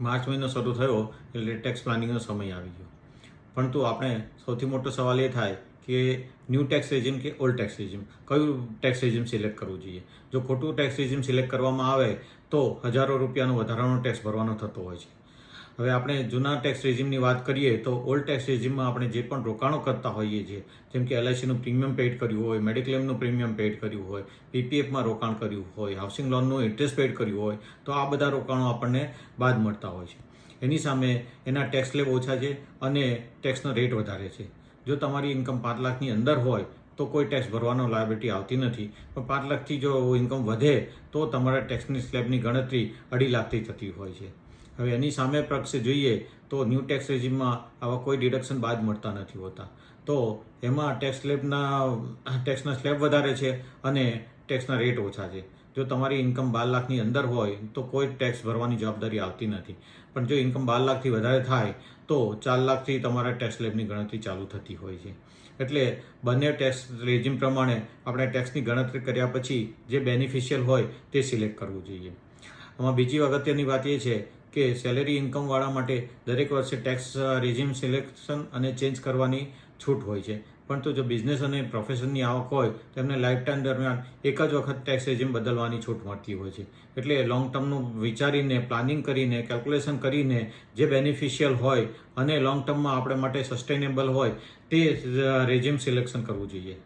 March મહિનો શરૂ થયો એટલે ટેક્સ પ્લાનિંગનો સમય આવી ગયો. પરંતુ આપણે સૌથી મોટો સવાલ એ થાય કે ન્યૂ ટેક્સ રેજિમ કે ઓલ્ડ ટેક્સ રેજિમ, કયું ટેક્સ રેજિમ સિલેક્ટ કરવું જોઈએ. જો ખોટું ટેક્સ રેજિમ સિલેક્ટ કરવામાં આવે તો હજારો રૂપિયાનો વધારાનો ટેક્સ ભરવાનો થતો હોય છે. હવે આપણે જૂના ટેક્સ રેજિમની વાત કરીએ તો ઓલ્ડ ટેક્સ રેજિમમાં આપણે જે પણ રોકાણો કરતા હોઈએ છીએ, જેમ કે LICનું પ્રીમિયમ પેઇડ કર્યું હોય, મેડિક્લેમનું પ્રીમિયમ પેઇડ કર્યું હોય, PPFમાં રોકાણ કર્યું હોય, હાઉસિંગ લોનનું ઇન્ટરેસ્ટ પેઇડ કર્યું હોય, તો આ બધા રોકાણો આપણને બાદ મળતા હોય છે. એની સામે એના ટેક્સ સ્લેબ ઓછા છે અને ટેક્સનો રેટ વધારે છે. જો તમારી ઇન્કમ 5 લાખની અંદર હોય તો કોઈ ટેક્સ ભરવાનો લાયબિલિટી આવતી નથી, પણ 5 લાખથી જો ઇન્કમ વધે તો તમારા ટેક્સની સ્લેબની ગણતરી 2.5 લાખથી થતી હોય છે. હવે એની સામે પક્ષે જોઈએ તો ન્યૂ ટેક્સ રેજિમમાં આવા કોઈ ડિડક્શન બાદ મળતા નથી હોતા. તો એમાં ટેક્સના સ્લેબ વધારે છે અને ટેક્સના રેટ ઓછા છે. જો તમારી ઇન્કમ 12 લાખની અંદર હોય તો કોઈ ટેક્સ ભરવાની જવાબદારી આવતી નથી, પણ જો ઇન્કમ 12 લાખથી વધારે થાય તો 4 લાખથી તમારા ટેક્સ સ્લેબની ગણતરી ચાલુ થતી હોય છે. એટલે બંને ટેક્સ રેજિમ પ્રમાણે આપણે ટેક્સની ગણતરી કર્યા પછી જે બેનિફિશિયલ હોય તે સિલેક્ટ કરવું જોઈએ. આમાં બીજી અગત્યની વાત એ છે કે સેલેરી ઇન્કમવાળા માટે દરેક વર્ષે ટેક્સ રેજિમ સિલેક્શન અને ચેન્જ કરવાની છૂટ હોય છે, પરંતુ જો બિઝનેસ અને પ્રોફેશનની આવક હોય તો એમને લાઈફ ટાઈમ દરમિયાન એક જ વખત ટેક્સ રેજિમ બદલવાની છૂટ મળતી હોય છે. એટલે લોંગ ટર્મનું વિચારીને, પ્લાનિંગ કરીને, કેલ્ક્યુલેશન કરીને જે બેનિફિશિયલ હોય અને લોંગ ટર્મમાં આપણે માટે સસ્ટેનેબલ હોય તે રેજિમ સિલેક્શન કરવું જોઈએ.